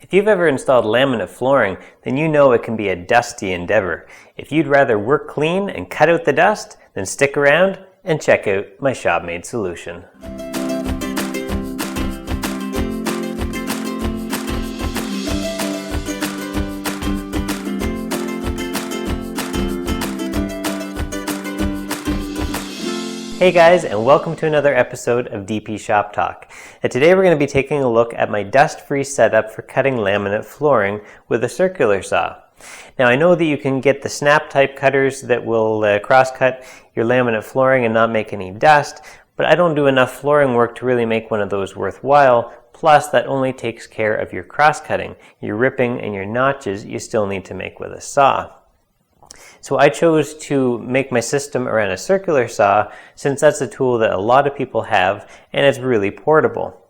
If you've ever installed laminate flooring, then you know it can be a dusty endeavor. If you'd rather work clean and cut out the dust, then stick around and check out my shop-made solution. Hey guys, and welcome to another episode of DP Shop Talk. And today we're going to be taking a look at my dust-free setup for cutting laminate flooring with a circular saw. Now I know that you can get the snap type cutters that will cross-cut your laminate flooring and not make any dust, but I don't do enough flooring work to really make one of those worthwhile. Plus, that only takes care of your cross-cutting. Your ripping and your notches you still need to make with a saw. So I chose to make my system around a circular saw since that's a tool that a lot of people have and it's really portable.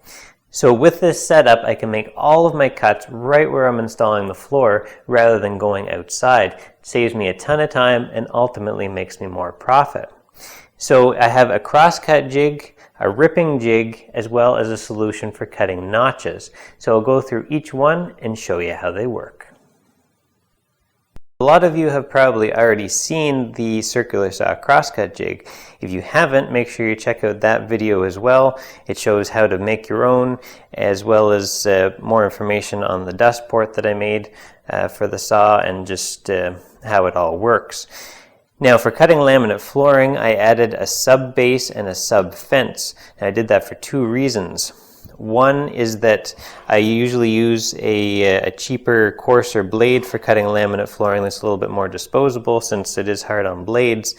So with this setup, I can make all of my cuts right where I'm installing the floor rather than going outside. It saves me a ton of time and ultimately makes me more profit. So I have a cross-cut jig, a ripping jig, as well as a solution for cutting notches. So I'll go through each one and show you how they work. A lot of you have probably already seen the circular saw crosscut jig. If you haven't, make sure you check out that video as well. It shows how to make your own, as well as more information on the dust port that I made for the saw and just how it all works. Now for cutting laminate flooring, I added a sub base and a sub fence. And I did that for two reasons. One is that I usually use a cheaper, coarser blade for cutting laminate flooring that's a little bit more disposable since it is hard on blades.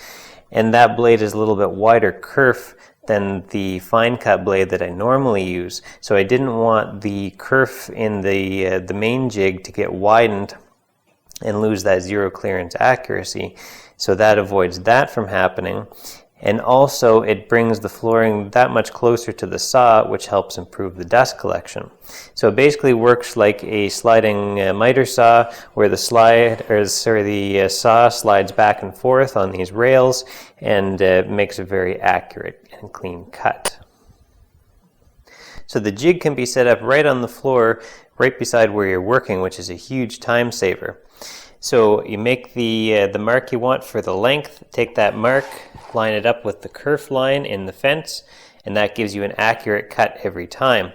And that blade is a little bit wider kerf than the fine cut blade that I normally use. So I didn't want the kerf in the main jig to get widened and lose that zero clearance accuracy. So that avoids that from happening. And also it brings the flooring that much closer to the saw, which helps improve the dust collection. So it basically works like a sliding miter saw where the saw slides back and forth on these rails and makes a very accurate and clean cut. So the jig can be set up right on the floor, right beside where you're working, which is a huge time saver. So you make the mark you want for the length, take that mark, line it up with the kerf line in the fence, and that gives you an accurate cut every time.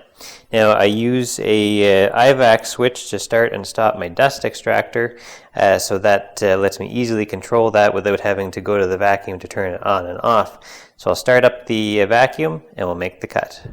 Now I use a IVAC switch to start and stop my dust extractor, so that lets me easily control that without having to go to the vacuum to turn it on and off. So I'll start up the vacuum and we'll make the cut.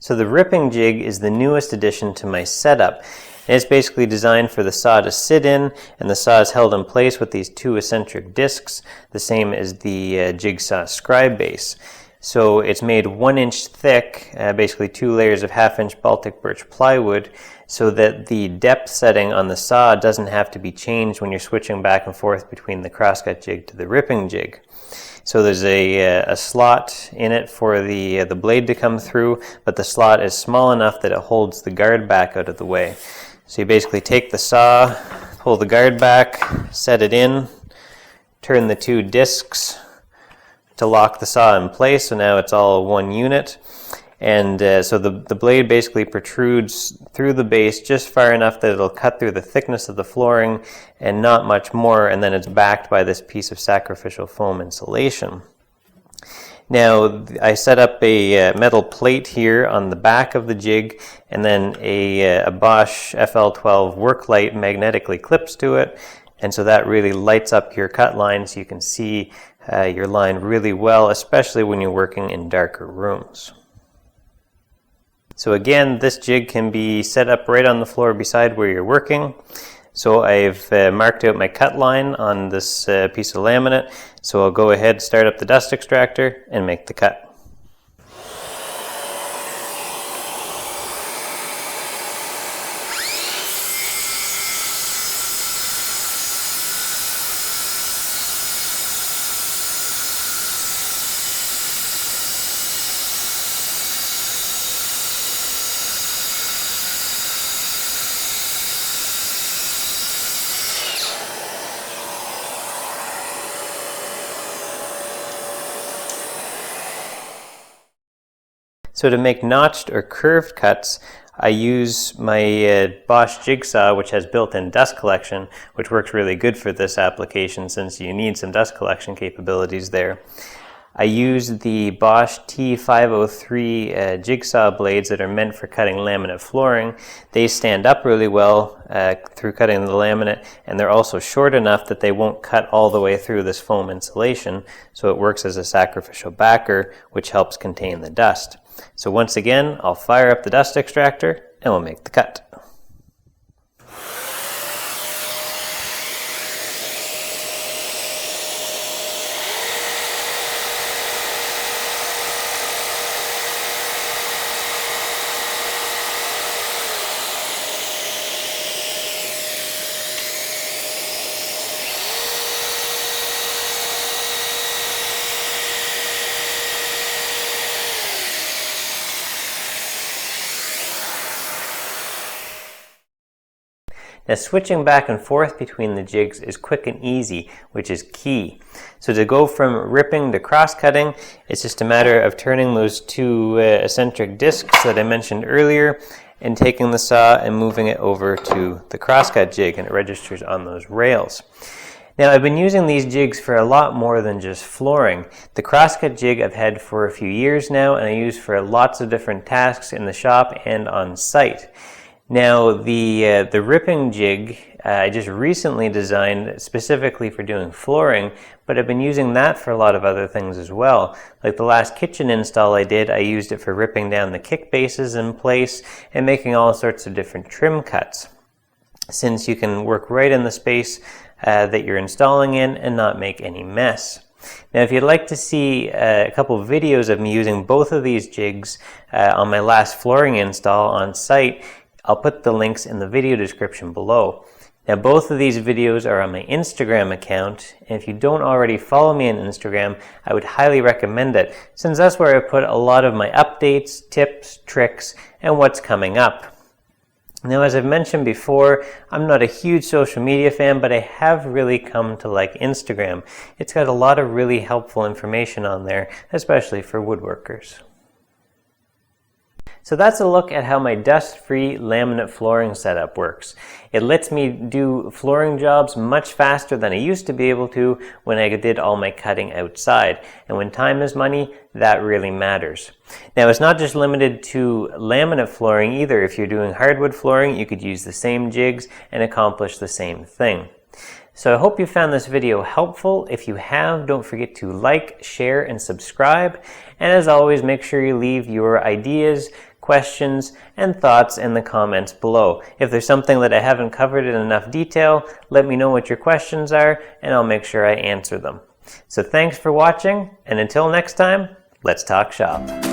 So the ripping jig is the newest addition to my setup. And it's basically designed for the saw to sit in, and the saw is held in place with these two eccentric discs, the same as the jigsaw scribe base. So it's made 1 inch thick, basically 2 layers of 1/2 inch Baltic birch plywood, so that the depth setting on the saw doesn't have to be changed when you're switching back and forth between the crosscut jig to the ripping jig. So there's a slot in it for the blade to come through, but the slot is small enough that it holds the guard back out of the way. So you basically take the saw, pull the guard back, set it in, turn the two discs to lock the saw in place, so now it's all one unit. And so the blade basically protrudes through the base just far enough that it'll cut through the thickness of the flooring and not much more, and then it's backed by this piece of sacrificial foam insulation. Now I set up a metal plate here on the back of the jig, and then a Bosch FL12 work light magnetically clips to it, and so that really lights up your cut line so you can see your line really well, especially when you're working in darker rooms. So again, this jig can be set up right on the floor beside where you're working. So I've marked out my cut line on this piece of laminate. So I'll go ahead, start up the dust extractor, and make the cut. So to make notched or curved cuts, I use my Bosch jigsaw, which has built-in dust collection, which works really good for this application since you need some dust collection capabilities there. I use the Bosch T503 jigsaw blades that are meant for cutting laminate flooring. They stand up really well through cutting the laminate, and they're also short enough that they won't cut all the way through this foam insulation, so it works as a sacrificial backer, which helps contain the dust. So once again, I'll fire up the dust extractor and we'll make the cut. Now switching back and forth between the jigs is quick and easy, which is key. So to go from ripping to cross-cutting, it's just a matter of turning those two eccentric discs that I mentioned earlier and taking the saw and moving it over to the cross-cut jig, and it registers on those rails. Now I've been using these jigs for a lot more than just flooring. The crosscut jig I've had for a few years now, and I use for lots of different tasks in the shop and on site. Now the ripping jig I just recently designed specifically for doing flooring, but I've been using that for a lot of other things as well. Like the last kitchen install I did, I used it for ripping down the kick bases in place and making all sorts of different trim cuts, since you can work right in the space that you're installing in and not make any mess. Now if you'd like to see a couple of videos of me using both of these jigs on my last flooring install on site, I'll put the links in the video description below. Now both of these videos are on my Instagram account, and if you don't already follow me on Instagram, I would highly recommend it, since that's where I put a lot of my updates, tips, tricks, and what's coming up. Now as I've mentioned before, I'm not a huge social media fan, but I have really come to like Instagram. It's got a lot of really helpful information on there, especially for woodworkers. So that's a look at how my dust-free laminate flooring setup works. It lets me do flooring jobs much faster than I used to be able to when I did all my cutting outside. And when time is money, that really matters. Now it's not just limited to laminate flooring either. If you're doing hardwood flooring, you could use the same jigs and accomplish the same thing. So I hope you found this video helpful. If you have, don't forget to like, share, and subscribe. And as always, make sure you leave your ideas, questions, and thoughts in the comments below. If there's something that I haven't covered in enough detail, let me know what your questions are, and I'll make sure I answer them. So thanks for watching, and until next time, let's talk shop.